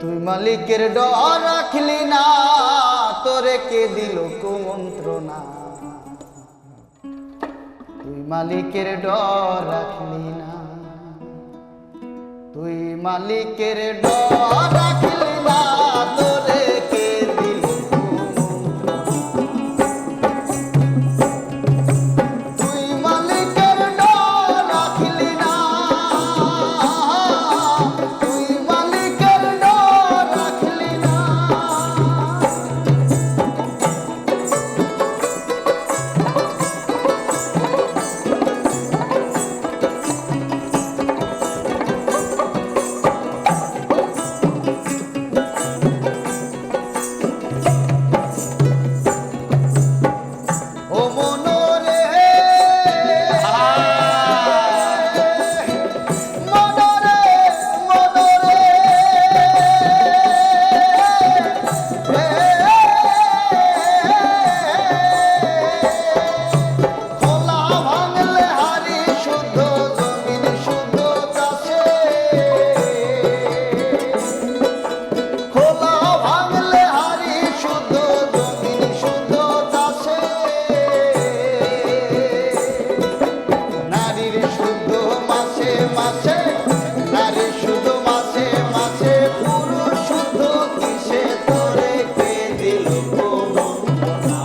তুই মালিকের ডর রাখলি না, তোরে কে দিল কুমন্ত্রণা। তুই মালিকের ডর রাখলি না, তুই মালিকের ডর রাখলি না, তোরে কে দিল কুমন্ত্রণা। তুই মালিকের ডর রাখলি না, তুই মালিকের ডর রাখলি না। ও মনোরে মনোরে মনোরে খোলা ভাঙলে হারি শুদ্ধ জমিন শুদ্ধ চাষে। খোলা ভাঙলে হারি শুদ্ধ জমিন শুদ্ধ চাষে। নারীর শুদ্ধ মাসে মাসে, নারীর শুদ্ধ মাসে মাসে, পুরুষ শুদ্ধ কিসে, তোরে কে দিল কুমন্ত্রণা।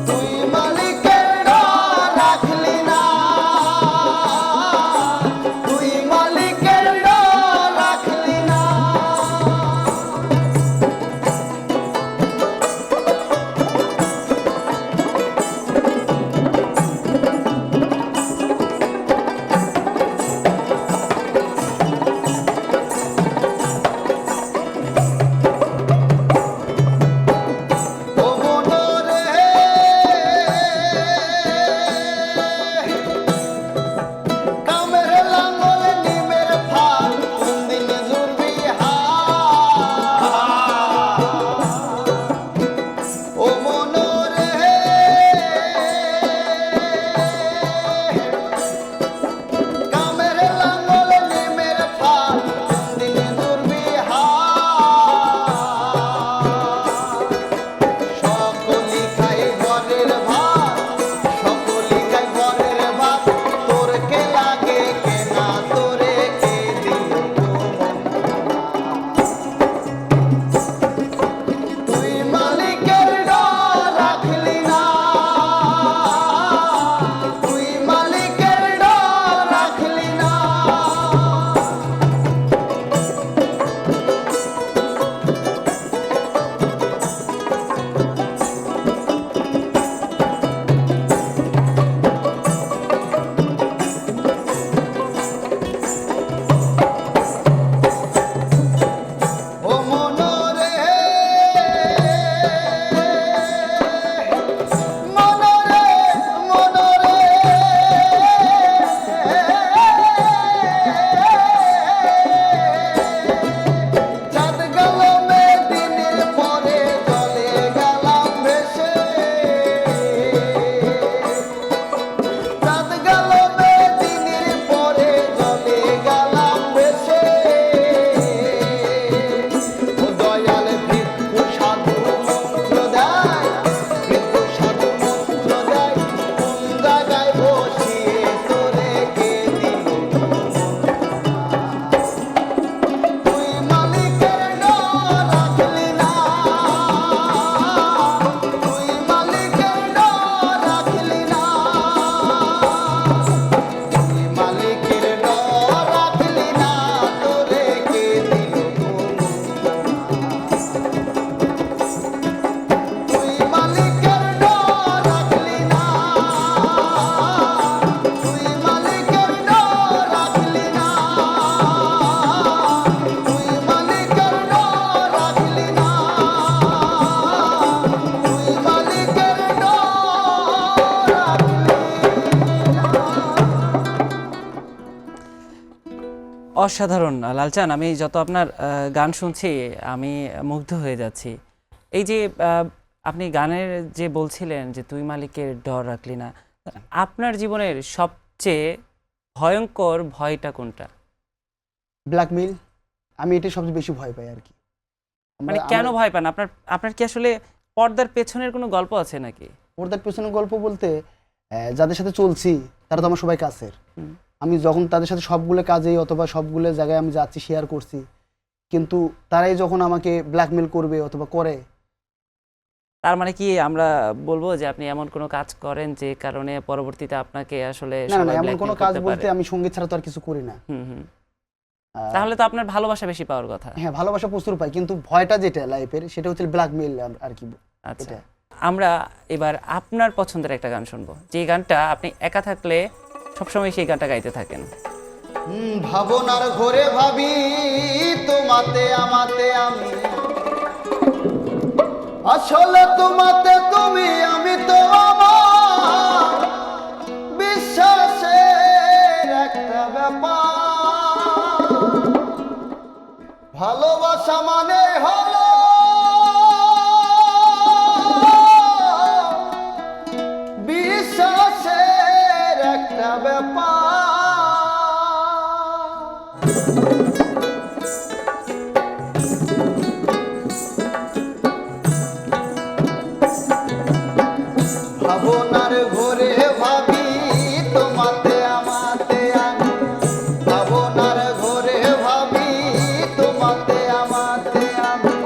তুই মালিকের ডর রাখলি না, তুই মালিকের ডর রাখলি না। ও মনোরে কামের লাঙ্গল নিমের ফাল, কোনদিন জুড়বি হাল। ও মনোরে কামের লাঙ্গল নিমের ফাল, কোনদিন জুড়বি হাল। সকলি খাই ঘরের ভাত, সকলি খাই ঘরের ভাত, তোর কে লাগে কেনা, তোরে কে দিল কুমন্ত্রণা। তুই মালিকের ডর রাখলি না, তুই মালিকের ডর রাখলি না। ও মনোরে মনোরে মনোরে চাঁদ গেল দিনের পরে জলে গেলাম ভেসে। চাঁদ গেল দিনের পরে জলে গেলাম ভেসে। ও দয়াল ভিক্ষু সাধু মন্ত্র দেয়, ভিক্ষু সাধু মন্ত্র দেয়, কোন জায়গায় বসিয়ে তোরে কে দিল কুমন্ত্রণা। তুই মালিকের ডর রাখলি না, তুই মালিকের ডর রাখলি না, তুই মালিকের ডর রাখলি না, তোরে কে দিল কুমন্ত্রণা। তুই মালিকের ডর রাখলি না, তুই মালিকের ডর রাখলি না, তুই মালিকের ডর রাখলি না, তুই মালিকের ডর রাখলি না। অসাধারণ লালচান, আমি যত আপনার গান শুনছি আমি মুগ্ধ হয়ে যাচ্ছি। এই যে আপনি গানের যে বলছিলেন যে তুই মালিকের ডর রাখলি না, আপনার জীবনের সবচেয়ে ভয়ঙ্কর ভয়টা কোনটা? ব্ল্যাকমেইল। আমি এটাই সবচেয়ে বেশি ভয় পাই আর কি। মানে কেন ভয় পান? আপনার আপনার কি আসলে পর্দার পেছনের কোনো গল্প আছে নাকি? পর্দার পেছনের গল্প বলতে যাদের সাথে চলছি তারা তো আমার সবাই কাছের। হুম। আমি যখন তাদের সাথে সবগুলো কাজেই অথবা সবগুলো জায়গায় আমি যাচ্ছি, শেয়ার করছি, কিন্তু তারাই যখন আমাকে ব্ল্যাকমেল করবে অথবা করে। তার মানে কি আমরা বলবো যে আপনি এমন কোনো কাজ করেন যে কারণে পরবর্তীতে আপনাকে আসলে না না, সবাই এমন ব্ল্যাকমেল কোনো কাজ করতে বলতে পারে? আমি সঙ্গীত ছাড়া তো আর কিছু করি না। হুম হুম। আহ, তাহলে তো আপনার ভালোবাসা বেশি পাওয়ার কথা। হ্যাঁ, ভালোবাসা প্রচুর পাই, কিন্তু ভয়টা যেটা লাইফের সেটা হচ্ছে ব্ল্যাকমেল আর কি। আচ্ছা, এটা আমরা এবার আপনার পছন্দের একটা গান শুনবো, যে গানটা আপনি একা থাকলে সবসময় সেই গানটা গাইতে থাকেন। ভাবনার ঘরে ভাবি তোমাতে আমাতে আমি, আসলে তোমাতে তুমি, আমি তো আমার বিশ্বাসের একটা ব্যাপার। ভালোবাসা মানে হলো বিশ্বাসের একটা ব্যাপার। ভাবনার ঘরে ভাবি তোমাতে আমাতে আমি, ভাবনার ঘরে ভাবি তোমাতে আমাতে আমি,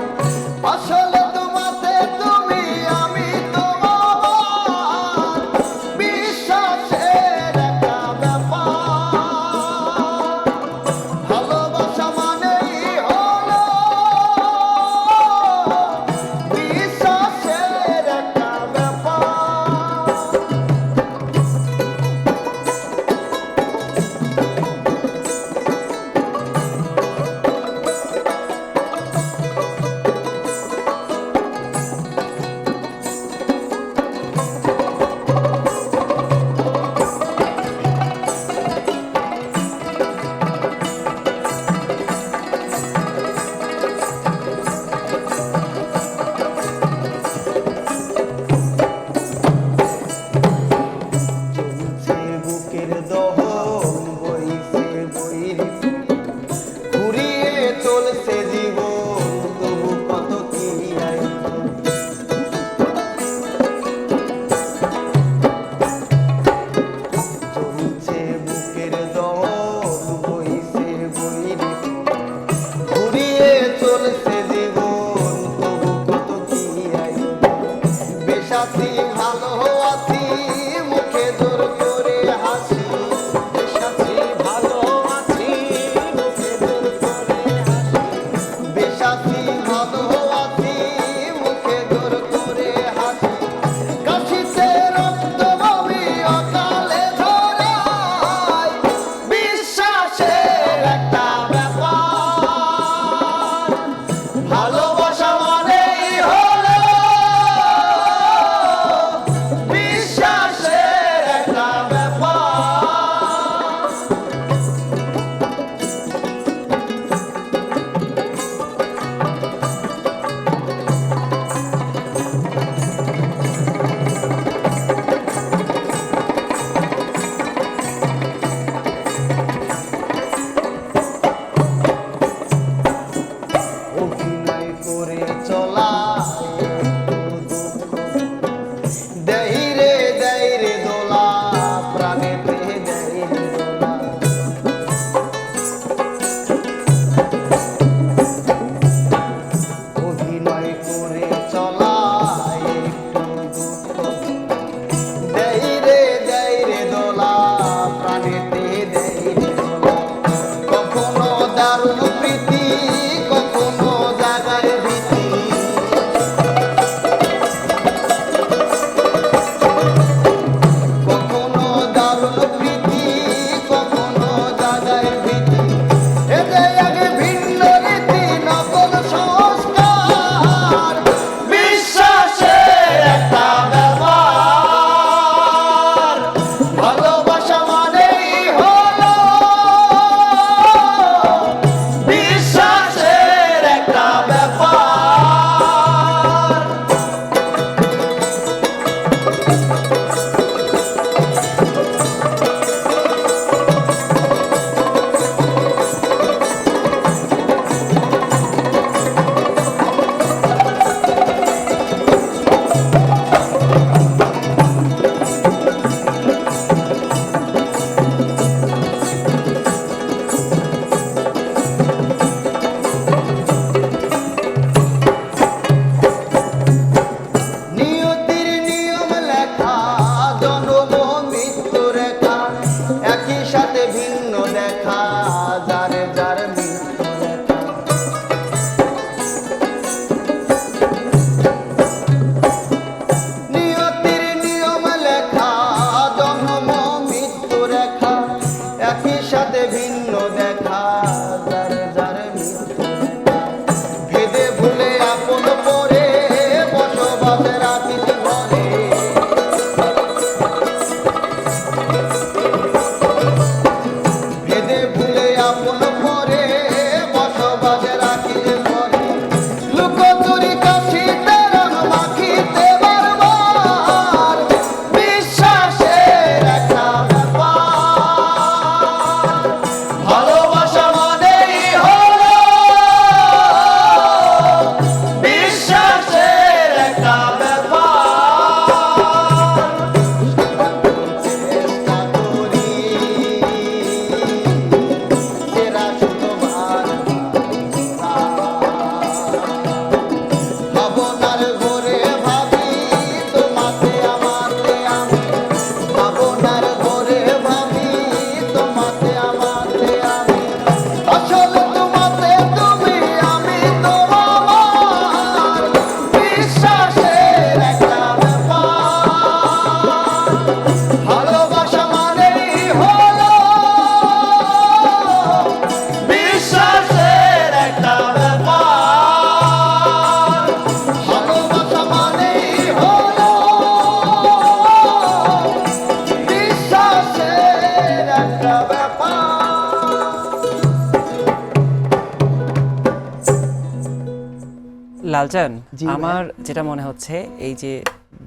লালচান, জি ভাই। আমার যেটা মনে হচ্ছে এই যে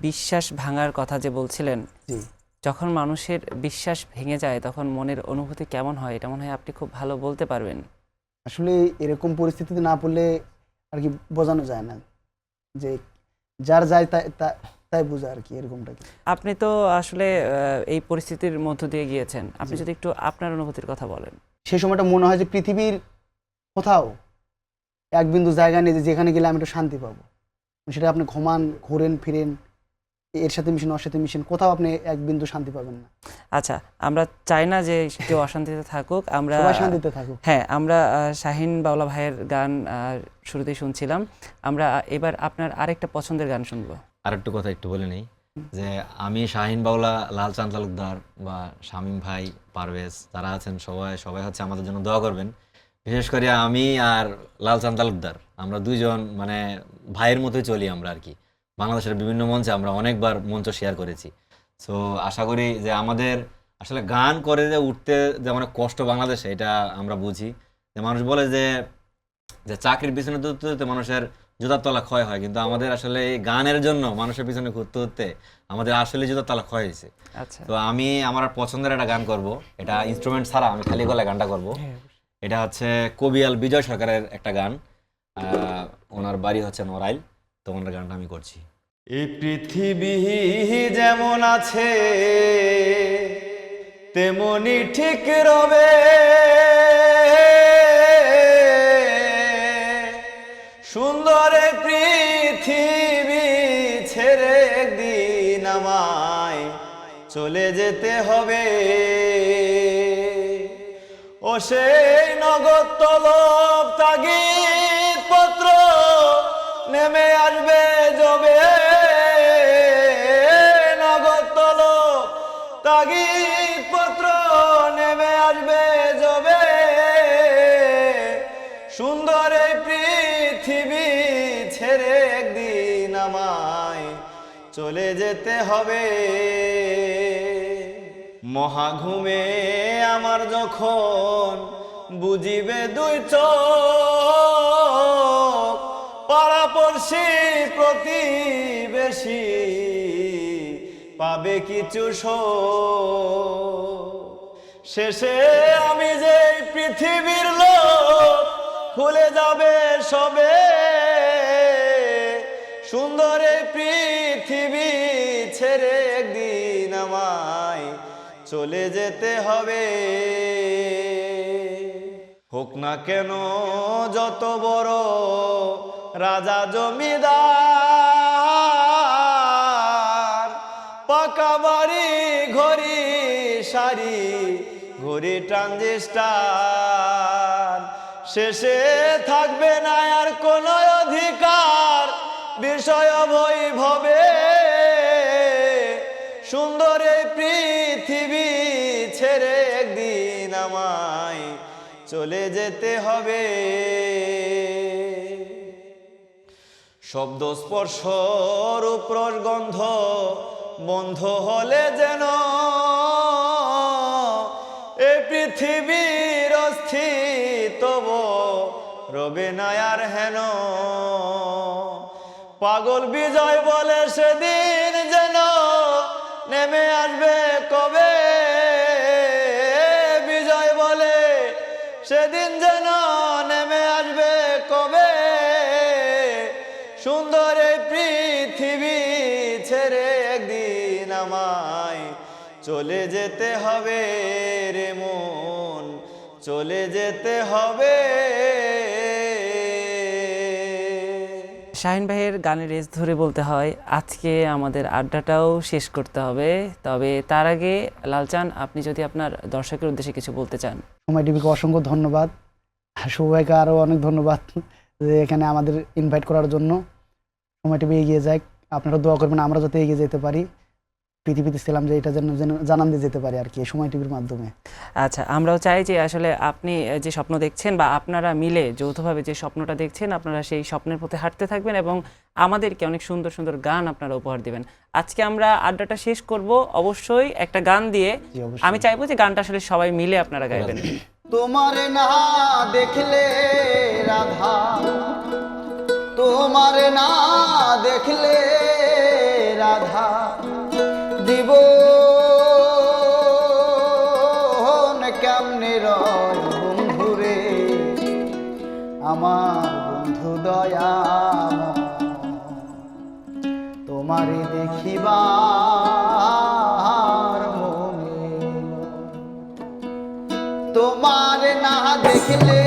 বিশ্বাস ভাঙার কথা যে বলছিলেন, জি যখন মানুষের বিশ্বাস ভেঙে যায় তখন মনের অনুভূতি কেমন হয় এটা মনে হয় আপনি খুব ভালো বলতে পারবেন। আসলে এরকম পরিস্থিতিতে না পড়লে আর কি বোঝানো যায় না, যে যার যায় তাই তাই বোঝা আর কি, এরকমটা কি। আপনি তো আসলে এই পরিস্থিতির মধ্য দিয়ে গিয়েছেন, আপনি জি। যদি একটু আপনার অনুভূতির কথা বলেন। সেই সময়টা মনে হয় যে পৃথিবীর কোথাও এক বিন্দু জায়গা নেই যে যেখানে গেলে আমি একটু শান্তি পাবো। সেটা আপনি ঘুমান, ঘোরেন ফিরেন, এর সাথে মিশেন ওর সাথে মিশেন, কোথাও আপনি এক বিন্দু শান্তি পাবেন না। আচ্ছা, আমরা চাই না যে কেউ অশান্তিতে থাকুক, আমরা সবাই শান্তিতে থাকুক। হ্যাঁ, আমরা শাহিন বাউলা ভাইয়ের গান শুরুতেই শুনছিলাম। আমরা এবার আপনার আরেকটা পছন্দের গান শুনবো। আরেকটু কথা একটু বলে নেই, যে আমি শাহিন বাউলা, লালচাঁদ তালুকদার বা শামীম ভাই, পারভেজ যারা আছেন সবাই হচ্ছে আমাদের জন্য দোয়া করবেন। বিশেষ করে আমি আর লালচাঁদ তালুকদার আমরা দুইজন মানে ভাইয়ের মতোই চলি আমরা আর কি। বাংলাদেশের বিভিন্ন মঞ্চে আমরা অনেকবার মঞ্চ শেয়ার করেছি। সো আশা করি যে আমাদের আসলে গান করে যে উঠতে যে অনেক কষ্ট বাংলাদেশে, এটা আমরা বুঝি। যে মানুষ বলে যে যে চাকরির পিছনে দৌড়তে দৌড়তে মানুষের জুতার তলা ক্ষয় হয়, কিন্তু আমাদের আসলে এই গানের জন্য মানুষের পিছনে ঘুরতে ঘুরতে আমাদের আসলে জুতার তলা ক্ষয় হয়েছে। আচ্ছা, তো আমি আমার পছন্দের একটা গান করব, এটা ইনস্ট্রুমেন্ট ছাড়া আমি খালি গলায় গানটা করব। এটা হচ্ছে কবিয়াল বিজয় সরকারের একটা গান, ওনার বাড়ি হচ্ছে নড়াইল, তো ওনার গানটা আমি করছি। এই পৃথিবী যেমন আছে তেমনি ঠিক রবে, সুন্দর এই পৃথিবী ছেড়ে একদিন আমায় চলে যেতে হবে। ও সেই নগদ তলব তাগিদ পত্র নেমে আসবে যবে, নগদ তলব তাগিদ পত্র নেমে আসবে যবে, সুন্দর এই পৃথিবী ছেড়ে একদিন আমায় চলে যেতে হবে। মহাঘুমে আমার যখন বুঝিবে দুই চোখ, পাড়াপড়শি প্রতিবেশী পাবে কিছু শোক, শেষে আমি যে পৃথিবীর লোক ভুলে যাবে সবে, সুন্দর এই পৃথিবী ছেড়ে একদিন আমায় চলে যেতে হবে। হোক না কেন যত বড় রাজা জমিদার, পাকা বাড়ি ঘড়ি সারি ঘড়ি ট্রানজিস্টার, শেষে থাকবে না আর কোন অধিকার বিষয় বৈভবে, সুন্দর এই পৃথিবী ছেড়ে একদিন আমায় চলে যেতে হবে। শব্দ স্পর্শ রূপ রস গন্ধ বন্ধ হলে যেন এই পৃথিবীর অস্তিত্ব রবে না আর হেন, পাগল বিজয় বলে সেদিন যেন নেমে আসবে কবে, বিজয় বলে সেদিন যেন নেমে আসবে কবে, সুন্দর এই পৃথিবী ছেড়ে একদিন আমায় চলে যেতে হবে রে মন, চলে যেতে হবে। শাহিন ভাইয়ের গানের রেস ধরে বলতে হয় আজকে আমাদের আড্ডাটাও শেষ করতে হবে, তবে তার আগে লালচান, আপনি যদি আপনার দর্শকের উদ্দেশ্যে কিছু বলতে চান। সময় টিভিকে অসংখ্য ধন্যবাদ, আর সবাইকে আরও অনেক ধন্যবাদ যে এখানে আমাদের ইনভাইট করার জন্য। সময় টিভি এগিয়ে যাক, আপনারা দোয়া করবেন আমরা যাতে এগিয়ে যেতে পারি, পৃথিবীতে ছিলাম যে এটা যেন জানান দিয়ে যেতে পারি আর কি সময় টিভির মাধ্যমে। আচ্ছা, আমরাও চাই যে আসলে আপনি যে স্বপ্ন দেখছেন বা আপনারা মিলে যৌথভাবে যে স্বপ্নটা দেখছেন, আপনারা সেই স্বপ্নের পথে হাঁটতে থাকবেন এবং আমাদেরকে অনেক সুন্দর সুন্দর গান আপনারা উপহার দিবেন। আজকে আমরা আড্ডাটা শেষ করব অবশ্যই একটা গান দিয়ে। জি, অবশ্যই। আমি চাইবো যে গানটা আসলে সবাই মিলে আপনারা গাইবেন। তোমারে না দেখলে রাধা, তোমারে জীবন কেমনে রয় বন্ধুরে, আমার বন্ধু দয়াময়, তোমারে দেখিবার মনে, তোমারে না দেখলে